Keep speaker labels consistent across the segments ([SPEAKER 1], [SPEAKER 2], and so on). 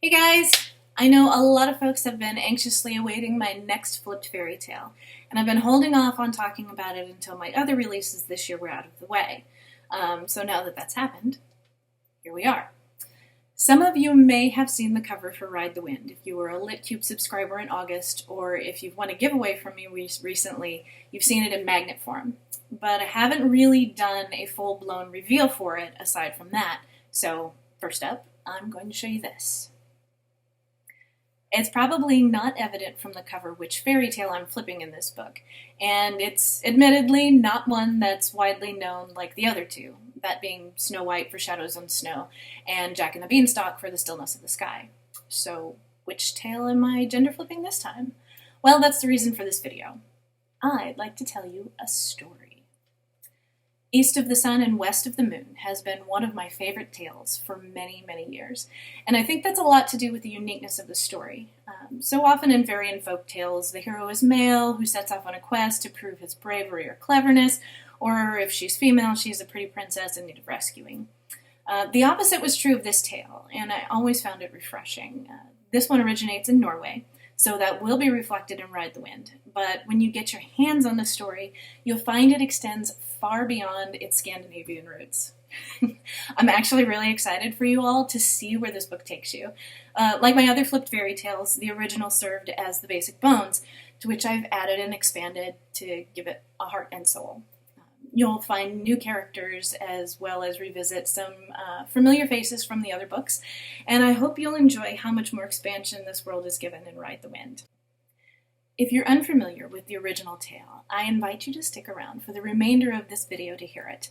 [SPEAKER 1] Hey guys! I know a lot of folks have been anxiously awaiting my next flipped fairy tale, and I've been holding off on talking about it until my other releases this year were out of the way. So now that that's happened, here we are. Some of you may have seen the cover for Ride the Wind if you were a LitCube subscriber in August, or if you've won a giveaway from me recently, you've seen it in magnet form. But I haven't really done a full-blown reveal for it aside from that, so first up, I'm going to show you this. It's probably not evident from the cover which fairy tale I'm flipping in this book, and it's admittedly not one that's widely known like the other two, that being Snow White for Shadows on Snow, and Jack and the Beanstalk for The Stillness of the Sky. So, which tale am I gender flipping this time? Well, that's the reason for this video. I'd like to tell you a story. East of the Sun and West of the Moon has been one of my favorite tales for many, many years, and I think that's a lot to do with the uniqueness of the story. So often in fairy and folk tales, the hero is male who sets off on a quest to prove his bravery or cleverness, or if she's female, she's a pretty princess in need of rescuing. The opposite was true of this tale, and I always found it refreshing. This one originates in Norway, so that will be reflected in Ride the Wind. But when you get your hands on the story, you'll find it extends far beyond its Scandinavian roots. I'm actually really excited for you all to see where this book takes you. Like my other flipped fairy tales, the original served as the basic bones, to which I've added and expanded to give it a heart and soul. You'll find new characters as well as revisit some familiar faces from the other books, and I hope you'll enjoy how much more expansion this world is given in Ride the Wind. If you're unfamiliar with the original tale, I invite you to stick around for the remainder of this video to hear it.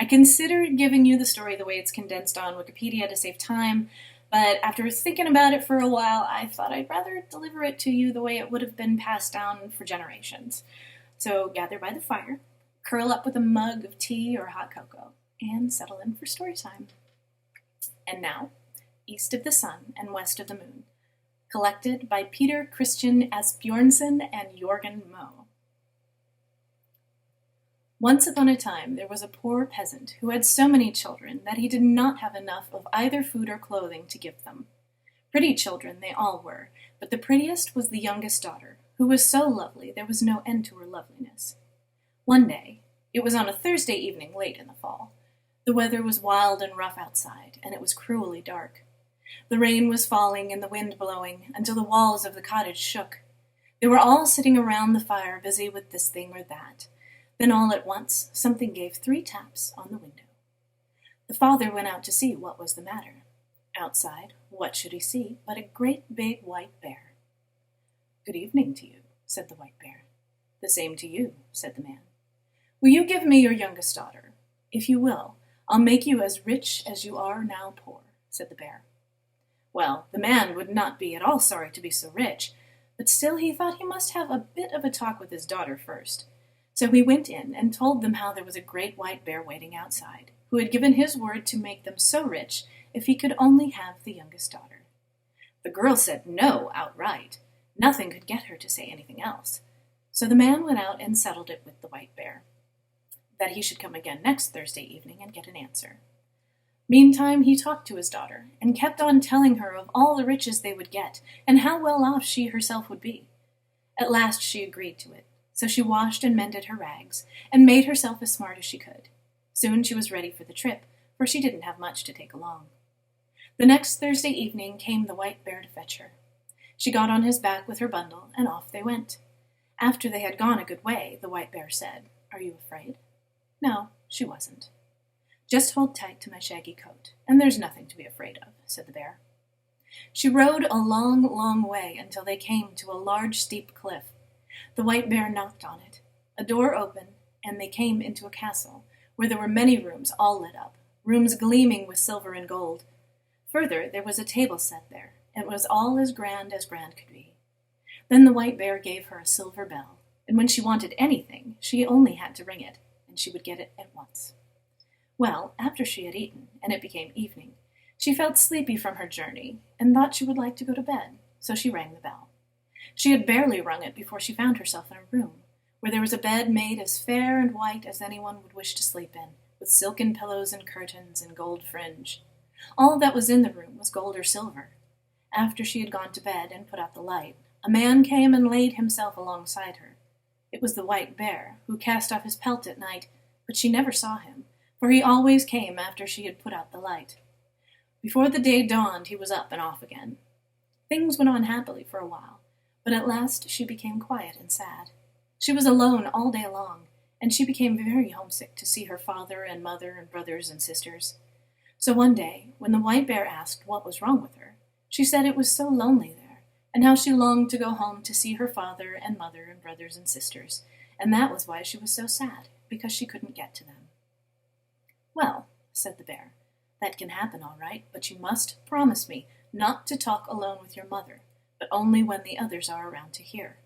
[SPEAKER 1] I considered giving you the story the way it's condensed on Wikipedia to save time, but after thinking about it for a while, I thought I'd rather deliver it to you the way it would have been passed down for generations. So gather by the fire, curl up with a mug of tea or hot cocoa, and settle in for story time. And now, East of the Sun and West of the Moon, collected by Peter Christian Asbjornsen and Jorgen Moe. Once upon a time, there was a poor peasant who had so many children that he did not have enough of either food or clothing to give them. Pretty children they all were, but the prettiest was the youngest daughter, who was so lovely there was no end to her loveliness. One day, it was on a Thursday evening late in the fall. The weather was wild and rough outside, and it was cruelly dark. The rain was falling and the wind blowing until the walls of the cottage shook. They were all sitting around the fire, busy with this thing or that. Then all at once, something gave 3 taps on the window. The father went out to see what was the matter. Outside, what should he see but a great big white bear. "Good evening to you," said the white bear. "The same to you," said the man. "Will you give me your youngest daughter? If you will, I'll make you as rich as you are now poor," said the bear. Well, the man would not be at all sorry to be so rich, but still he thought he must have a bit of a talk with his daughter first. So he went in and told them how there was a great white bear waiting outside, who had given his word to make them so rich if he could only have the youngest daughter. The girl said no outright. Nothing could get her to say anything else. So the man went out and settled it with the white bear, that he should come again next Thursday evening and get an answer. Meantime, he talked to his daughter, and kept on telling her of all the riches they would get, and how well off she herself would be. At last she agreed to it, so she washed and mended her rags, and made herself as smart as she could. Soon she was ready for the trip, for she didn't have much to take along. The next Thursday evening came the white bear to fetch her. She got on his back with her bundle, and off they went. After they had gone a good way, the white bear said, "Are you afraid?" No, she wasn't. "Just hold tight to my shaggy coat, and there's nothing to be afraid of," said the bear. She rode a long, long way until they came to a large, steep cliff. The white bear knocked on it. A door opened, and they came into a castle, where there were many rooms all lit up, rooms gleaming with silver and gold. Further, there was a table set there, and it was all as grand could be. Then the white bear gave her a silver bell, and when she wanted anything, she only had to ring it, and she would get it at once. Well, after she had eaten, and it became evening, she felt sleepy from her journey, and thought she would like to go to bed, so she rang the bell. She had barely rung it before she found herself in a room, where there was a bed made as fair and white as anyone would wish to sleep in, with silken pillows and curtains and gold fringe. All that was in the room was gold or silver. After she had gone to bed and put out the light, a man came and laid himself alongside her. It was the white bear, who cast off his pelt at night, but she never saw him, for he always came after she had put out the light. Before the day dawned, he was up and off again. Things went on happily for a while, but at last she became quiet and sad. She was alone all day long, and she became very homesick to see her father and mother and brothers and sisters. So one day, when the white bear asked what was wrong with her, she said it was so lonely there, and how she longed to go home to see her father and mother and brothers and sisters, and that was why she was so sad, because she couldn't get to them. "Well," said the bear, "that can happen all right, but you must promise me not to talk alone with your mother, but only when the others are around to hear.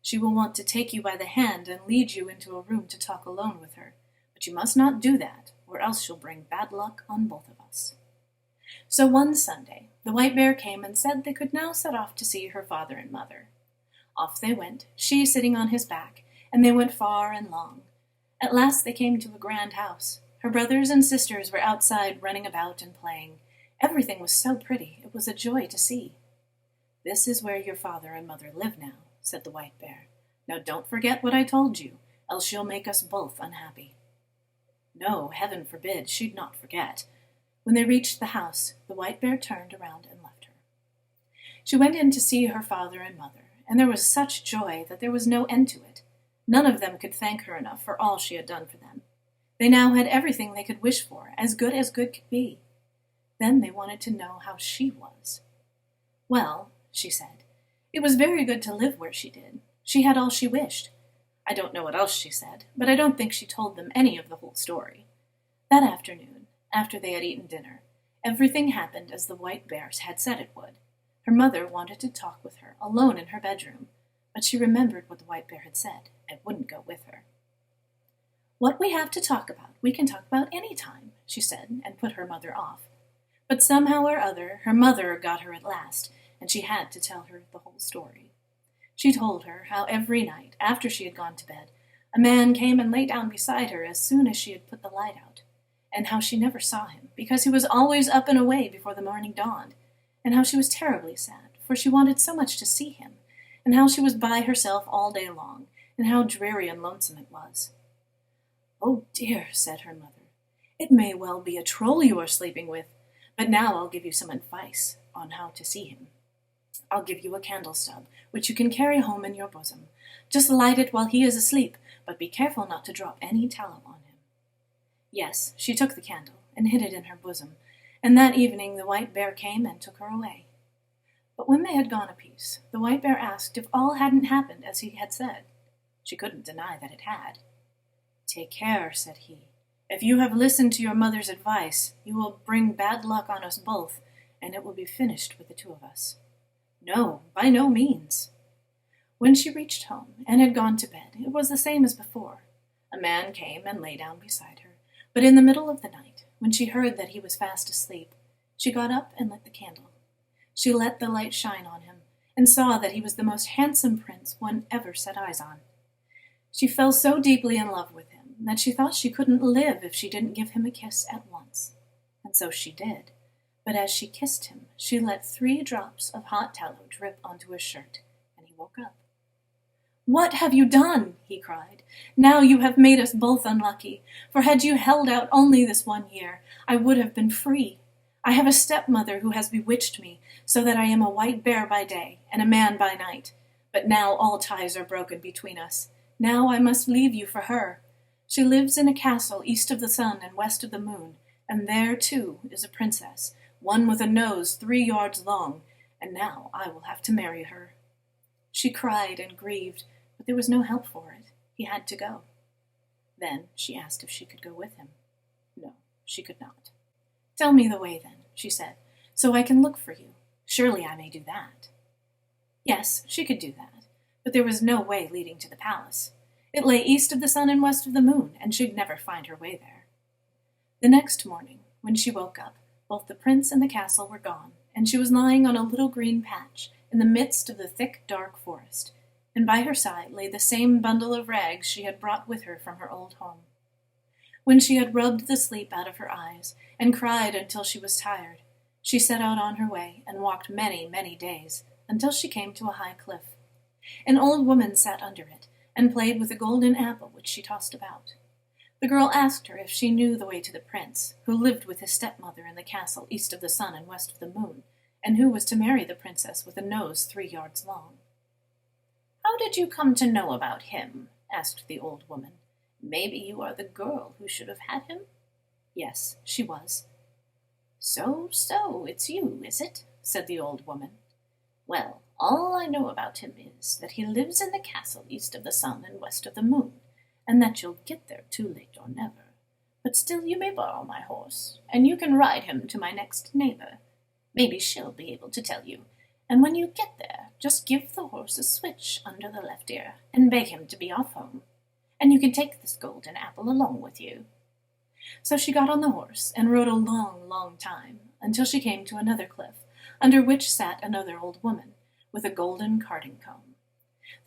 [SPEAKER 1] She will want to take you by the hand and lead you into a room to talk alone with her, but you must not do that, or else she'll bring bad luck on both of us." So one Sunday, the white bear came and said they could now set off to see her father and mother. Off they went, she sitting on his back, and they went far and long. At last they came to a grand house. Her brothers and sisters were outside running about and playing. Everything was so pretty, it was a joy to see. "This is where your father and mother live now," said the white bear. "Now don't forget what I told you, else you'll make us both unhappy." No, heaven forbid, she'd not forget. When they reached the house, the white bear turned around and left her. She went in to see her father and mother, and there was such joy that there was no end to it. None of them could thank her enough for all she had done for them. They now had everything they could wish for, as good could be. Then they wanted to know how she was. "Well," she said, "it was very good to live where she did. She had all she wished." I don't know what else she said, but I don't think she told them any of the whole story. That afternoon, after they had eaten dinner, everything happened as the white bear had said it would. Her mother wanted to talk with her alone in her bedroom, but she remembered what the white bear had said and wouldn't go with her. "What we have to talk about, we can talk about any time," she said, and put her mother off. But somehow or other, her mother got her at last, and she had to tell her the whole story. She told her how every night, after she had gone to bed, a man came and lay down beside her as soon as she had put the light out, and how she never saw him, because he was always up and away before the morning dawned, and how she was terribly sad, for she wanted so much to see him, and how she was by herself all day long, and how dreary and lonesome it was. "Oh dear," said her mother, "it may well be a troll you are sleeping with, but now I'll give you some advice on how to see him. I'll give you a candle stub, which you can carry home in your bosom. Just light it while he is asleep, but be careful not to drop any tallow on him." Yes, she took the candle and hid it in her bosom, and that evening the white bear came and took her away. But when they had gone a piece, the white bear asked if all hadn't happened as he had said. She couldn't deny that it had. "Take care," said he. "If you have listened to your mother's advice, you will bring bad luck on us both, and it will be finished with the two of us." "No, by no means." When she reached home and had gone to bed, it was the same as before. A man came and lay down beside her, but in the middle of the night, when she heard that he was fast asleep, she got up and lit the candle. She let the light shine on him, and saw that he was the most handsome prince one ever set eyes on. She fell so deeply in love with him that she thought she couldn't live if she didn't give him a kiss at once. And so she did. But as she kissed him, she let 3 drops of hot tallow drip onto his shirt, and he woke up. "What have you done?" he cried. "Now you have made us both unlucky, for had you held out only this 1 year, I would have been free. I have a stepmother who has bewitched me, so that I am a white bear by day and a man by night. But now all ties are broken between us. Now I must leave you for her. She lives in a castle east of the sun and west of the moon, and there, too, is a princess, one with a nose 3 yards long, and now I will have to marry her." She cried and grieved, but there was no help for it. He had to go. Then she asked if she could go with him. No, she could not. "Tell me the way, then," she said, "so I can look for you. Surely I may do that." Yes, she could do that, but there was no way leading to the palace. It lay east of the sun and west of the moon, and she'd never find her way there. The next morning, when she woke up, both the prince and the castle were gone, and she was lying on a little green patch in the midst of the thick, dark forest, and by her side lay the same bundle of rags she had brought with her from her old home. When she had rubbed the sleep out of her eyes and cried until she was tired, She set out on her way and walked many, many days, until she came to a high cliff. An old woman sat under it, and played with a golden apple which she tossed about. The girl asked her if she knew the way to the prince, who lived with his stepmother in the castle east of the sun and west of the moon, and who was to marry the princess with a nose 3 yards long. "How did you come to know about him?" asked the old woman. "Maybe you are the girl who should have had him?" Yes, she was. So, it's you, is it?" said the old woman. "Well, all I know about him is that he lives in the castle east of the sun and west of the moon, and that you'll get there too late or never. But still you may borrow my horse, and you can ride him to my next neighbor. Maybe she'll be able to tell you, and when you get there, just give the horse a switch under the left ear, and beg him to be off home. And you can take this golden apple along with you." So she got on the horse, and rode a long, long time, until she came to another cliff, under which sat another old woman, with a golden carding comb.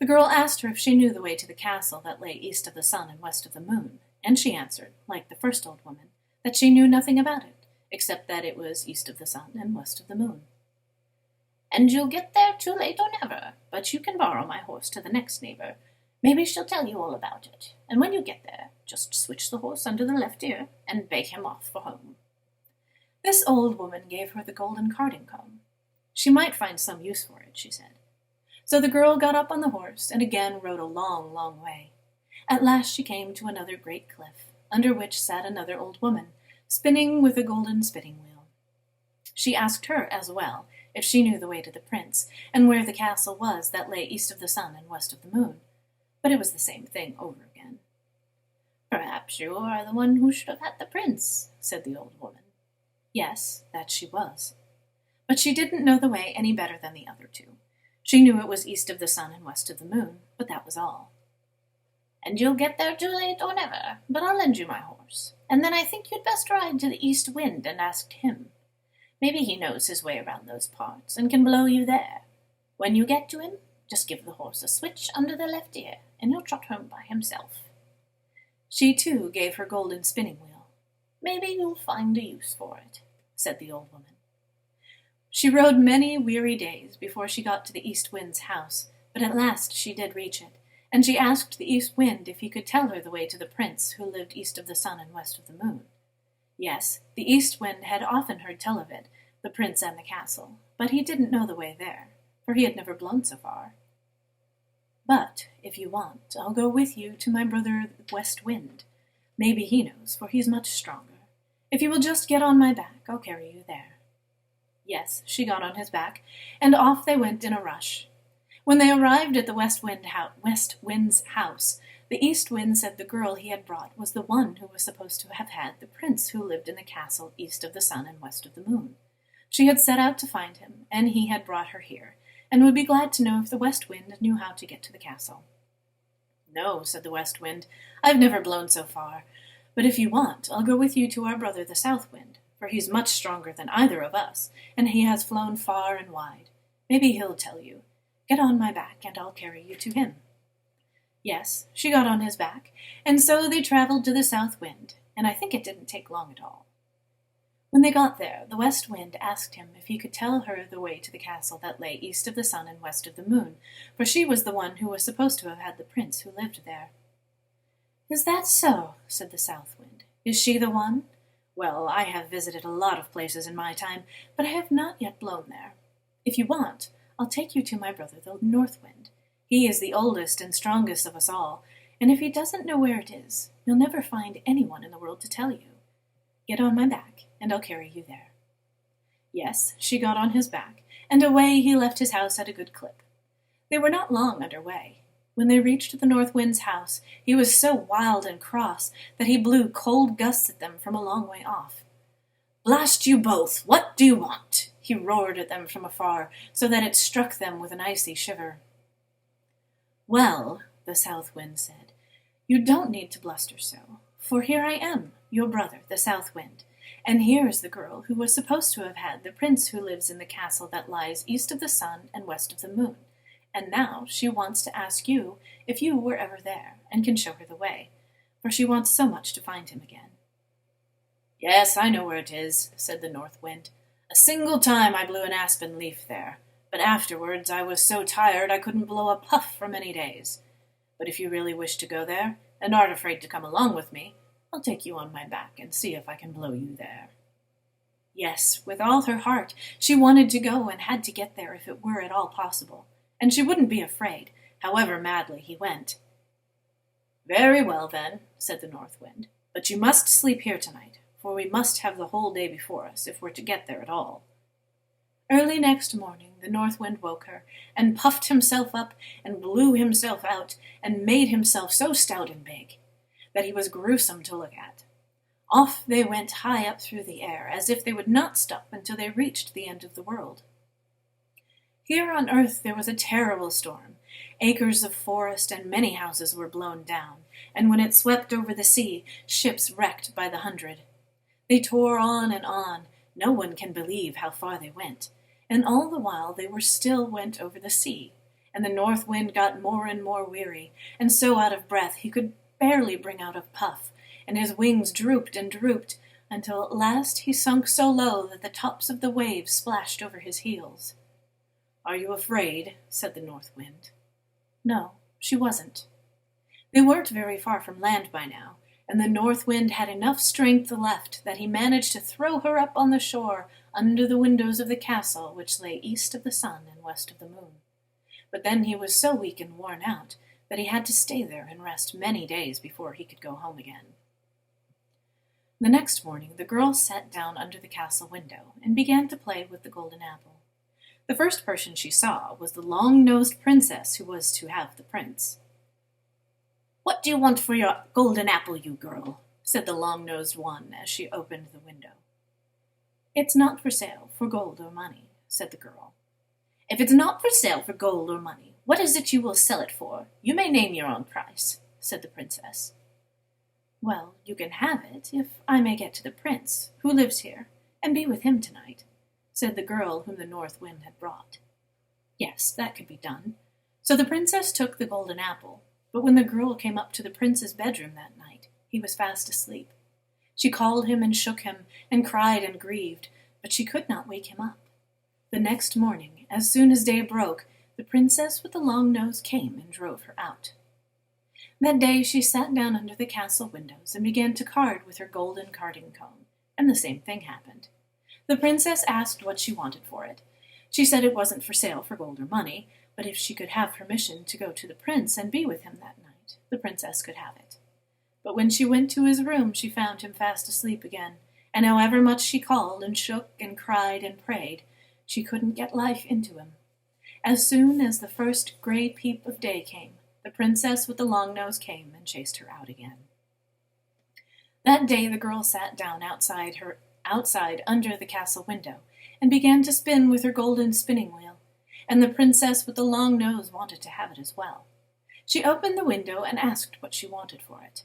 [SPEAKER 1] The girl asked her if she knew the way to the castle that lay east of the sun and west of the moon, and she answered, like the first old woman, that she knew nothing about it, except that it was east of the sun and west of the moon. "And you'll get there too late or never, but you can borrow my horse to the next neighbor. Maybe she'll tell you all about it, and when you get there, just switch the horse under the left ear and beg him off for home." This old woman gave her the golden carding comb. She might find some use for it, she said. So the girl got up on the horse and again rode a long, long way. At last she came to another great cliff, under which sat another old woman, spinning with a golden spinning wheel. She asked her as well if she knew the way to the prince, and where the castle was that lay east of the sun and west of the moon. But it was the same thing over again. "Perhaps you are the one who should have had the prince," said the old woman. Yes, that she was. But she didn't know the way any better than the other two. She knew it was east of the sun and west of the moon, but that was all. "And you'll get there too late or never, but I'll lend you my horse, and then I think you'd best ride to the east wind and ask him. Maybe he knows his way around those parts, and can blow you there. When you get to him, just give the horse a switch under the left ear, and he'll trot home by himself." She, too, gave her golden spinning wheel. "Maybe you'll find a use for it," said the old woman. She rode many weary days before she got to the east wind's house, but at last she did reach it, and she asked the east wind if he could tell her the way to the prince who lived east of the sun and west of the moon. Yes, the east wind had often heard tell of it, the prince and the castle, but he didn't know the way there, for he had never blown so far. "But, if you want, I'll go with you to my brother West Wind. Maybe he knows, for he's much stronger. If you will just get on my back, I'll carry you there." Yes, she got on his back, and off they went in a rush. When they arrived at the West Wind's house, the East Wind said the girl he had brought was the one who was supposed to have had the prince who lived in the castle east of the sun and west of the moon. She had set out to find him, and he had brought her here, and would be glad to know if the West Wind knew how to get to the castle. "No," said the West Wind, "I've never blown so far, but if you want, I'll go with you to our brother the South Wind, for he's much stronger than either of us, and he has flown far and wide. Maybe he'll tell you. Get on my back, and I'll carry you to him." Yes, she got on his back, and so they travelled to the South Wind, and I think it didn't take long at all. When they got there, the West Wind asked him if he could tell her the way to the castle that lay east of the sun and west of the moon, for she was the one who was supposed to have had the prince who lived there. "Is that so?" said the South Wind. "Is she the one? Well, I have visited a lot of places in my time, but I have not yet blown there. If you want, I'll take you to my brother the North Wind. He is the oldest and strongest of us all, and if he doesn't know where it is, you'll never find anyone in the world to tell you. Get on my back, and I'll carry you there." Yes, she got on his back, and away he left his house at a good clip. They were not long under way. When they reached the North Wind's house, he was so wild and cross that he blew cold gusts at them from a long way off. "Blast you both! What do you want?" he roared at them from afar, so that it struck them with an icy shiver. "Well," the South Wind said, "you don't need to bluster so, for here I am, your brother, the South Wind, and here is the girl who was supposed to have had the prince who lives in the castle that lies east of the sun and west of the moon, and now she wants to ask you if you were ever there, and can show her the way, for she wants so much to find him again." "Yes, I know where it is," said the North Wind, A single time I blew an aspen leaf there, but afterwards I was so tired I couldn't blow a puff for many days. But if you really wish to go there, and aren't afraid to come along with me, I'll take you on my back and see if I can blow you there." Yes, with all her heart, she wanted to go and had to get there if it were at all possible, and she wouldn't be afraid, however madly he went. "Very well, then," said the North Wind, "but you must sleep here tonight, for we must have the whole day before us if we're to get there at all." Early next morning the North Wind woke her, and puffed himself up, and blew himself out, and made himself so stout and big that he was gruesome to look at. Off they went high up through the air, as if they would not stop until they reached the end of the world. Here on earth there was a terrible storm. Acres of forest and many houses were blown down, and when it swept over the sea, ships wrecked by the hundred. They tore on and on, no one can believe how far they went, and all the while they still went over the sea, and the North Wind got more and more weary, and so out of breath he could barely bring out a puff, and his wings drooped and drooped, until at last he sunk so low that the tops of the waves splashed over his heels. "Are you afraid?" said the North Wind. No, she wasn't. They weren't very far from land by now, and the North Wind had enough strength left that he managed to throw her up on the shore under the windows of the castle which lay east of the sun and west of the moon. But then he was so weak and worn out that he had to stay there and rest many days before he could go home again. The next morning the girl sat down under the castle window and began to play with the golden apple. The first person she saw was the long-nosed princess who was to have the prince. "What do you want for your golden apple, you girl?" said the long-nosed one as she opened the window. "It's not for sale for gold or money," said the girl. "If it's not for sale for gold or money, what is it you will sell it for? You may name your own price," said the princess. "Well, you can have it if I may get to the prince, who lives here, and be with him tonight," said the girl whom the North Wind had brought. Yes, that could be done. So the princess took the golden apple, but when the girl came up to the prince's bedroom that night, he was fast asleep. She called him and shook him, and cried and grieved, but she could not wake him up. The next morning, as soon as day broke, the princess with the long nose came and drove her out. That day she sat down under the castle windows and began to card with her golden carding comb, and the same thing happened. The princess asked what she wanted for it. She said it wasn't for sale for gold or money, but if she could have permission to go to the prince and be with him that night, the princess could have it. But when she went to his room, she found him fast asleep again, and however much she called and shook and cried and prayed, she couldn't get life into him. As soon as the first gray peep of day came, the princess with the long nose came and chased her out again. That day the girl sat down outside under the castle window, and began to spin with her golden spinning wheel, and the princess with the long nose wanted to have it as well. She opened the window and asked what she wanted for it.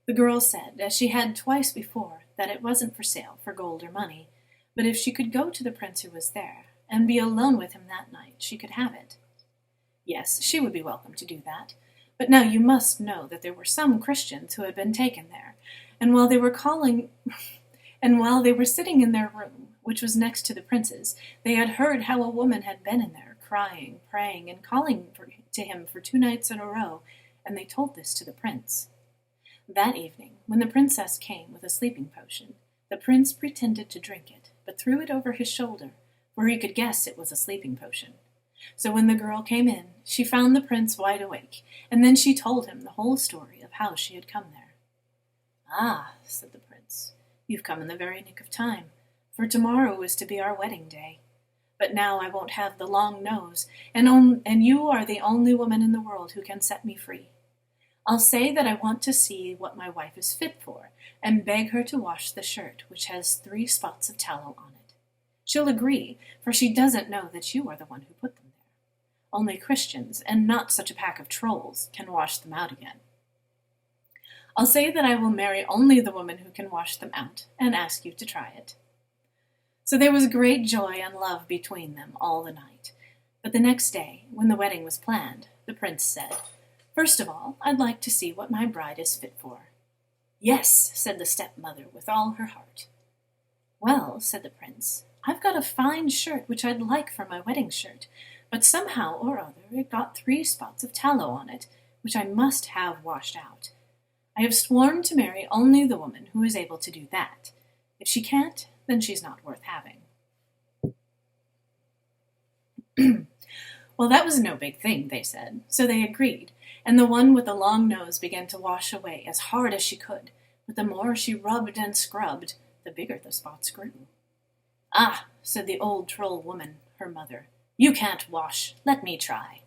[SPEAKER 1] The girl said, as she had twice before, that it wasn't for sale for gold or money, but if she could go to the prince who was there, and be alone with him that night, she could have it. Yes, she would be welcome to do that, but now you must know that there were some Christians who had been taken there, and while they were sitting in their room, which was next to the prince's, they had heard how a woman had been in there, crying, praying, and calling to him for 2 nights in a row, and they told this to the prince. That evening, when the princess came with a sleeping potion, the prince pretended to drink it, but threw it over his shoulder, for he could guess it was a sleeping potion. So when the girl came in, she found the prince wide awake, and then she told him the whole story of how she had come there. "Ah," said the prince, "you've come in the very nick of time, for tomorrow is to be our wedding day. But now I won't have the long nose, and you are the only woman in the world who can set me free. I'll say that I want to see what my wife is fit for, and beg her to wash the shirt, which has 3 spots of tallow on it. She'll agree, for she doesn't know that you are the one who put them there. Only Christians, and not such a pack of trolls, can wash them out again. I'll say that I will marry only the woman who can wash them out, and ask you to try it." So there was great joy and love between them all the night. But the next day, when the wedding was planned, the prince said, "First of all, I'd like to see what my bride is fit for." "Yes," said the stepmother with all her heart. "Well," said the prince, "I've got a fine shirt which I'd like for my wedding shirt, but somehow or other it got 3 spots of tallow on it, which I must have washed out. I have sworn to marry only the woman who is able to do that. If she can't, then she's not worth having." Well, that was no big thing, they said, so they agreed, and the one with the long nose began to wash away as hard as she could, but the more she rubbed and scrubbed, the bigger the spots grew. "Ah," said the old troll woman, her mother, "you can't wash. Let me try."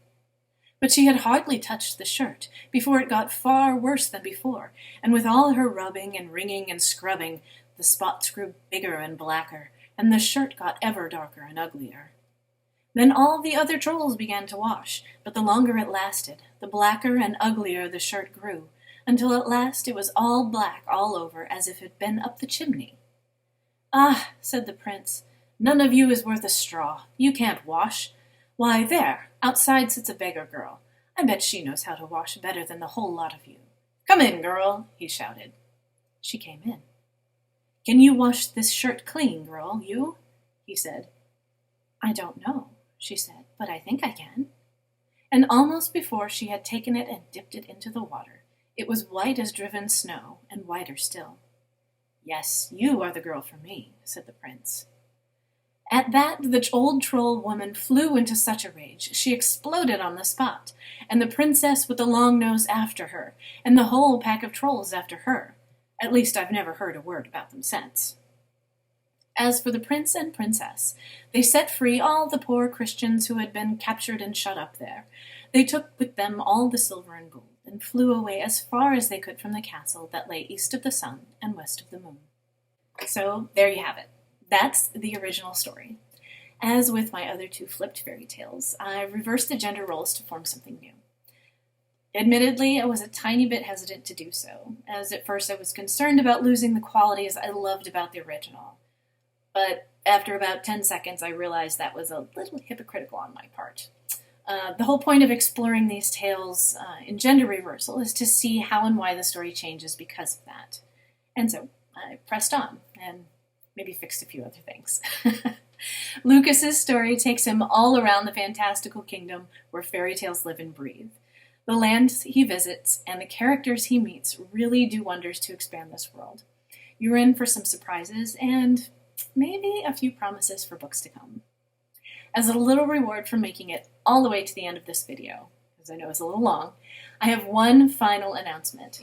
[SPEAKER 1] But she had hardly touched the shirt before it got far worse than before, and with all her rubbing and wringing and scrubbing, the spots grew bigger and blacker, and the shirt got ever darker and uglier. Then all the other trolls began to wash, but the longer it lasted, the blacker and uglier the shirt grew, until at last it was all black all over as if it had been up the chimney. "Ah," said the prince, "none of you is worth a straw. You can't wash. Why, there, outside sits a beggar girl. I bet she knows how to wash better than the whole lot of you. Come in, girl," he shouted. She came in. "Can you wash this shirt clean, girl, you?" he said. "I don't know," she said, "but I think I can." And almost before she had taken it and dipped it into the water, it was white as driven snow, and whiter still. "Yes, you are the girl for me," said the prince. At that, the old troll woman flew into such a rage, she exploded on the spot, and the princess with the long nose after her, and the whole pack of trolls after her. At least I've never heard a word about them since. As for the prince and princess, they set free all the poor Christians who had been captured and shut up there. They took with them all the silver and gold, and flew away as far as they could from the castle that lay east of the sun and west of the moon. So there you have it. That's the original story. As with my other 2 flipped fairy tales, I reversed the gender roles to form something new. Admittedly, I was a tiny bit hesitant to do so, as at first I was concerned about losing the qualities I loved about the original. But after about 10 seconds, I realized that was a little hypocritical on my part. The whole point of exploring these tales in gender reversal is to see how and why the story changes because of that. And so I pressed on, and maybe fixed a few other things. Lucas's story takes him all around the fantastical kingdom where fairy tales live and breathe. The lands he visits and the characters he meets really do wonders to expand this world. You're in for some surprises and maybe a few promises for books to come. As a little reward for making it all the way to the end of this video, because I know it's a little long, I have one final announcement.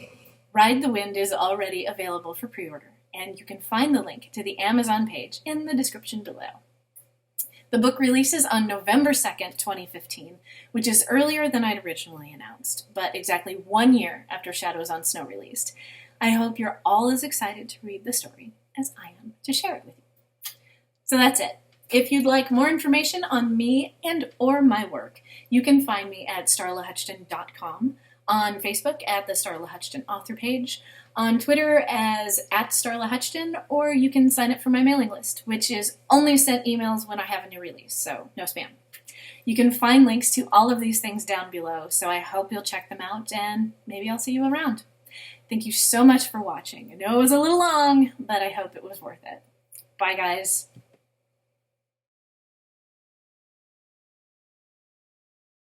[SPEAKER 1] Ride the Wind is already available for pre-order, and you can find the link to the Amazon page in the description below. The book releases on November 2nd, 2015, which is earlier than I'd originally announced, but exactly 1 year after Shadows on Snow released. I hope you're all as excited to read the story as I am to share it with you. So that's it. If you'd like more information on me and or my work, you can find me at starlahuchton.com, on Facebook at the Starla Huchton author page, on Twitter as @Starla Huchton, or you can sign up for my mailing list, which is only sent emails when I have a new release, so no spam. You can find links to all of these things down below, so I hope you'll check them out, and maybe I'll see you around. Thank you so much for watching. I know it was a little long, but I hope it was worth it. Bye, guys.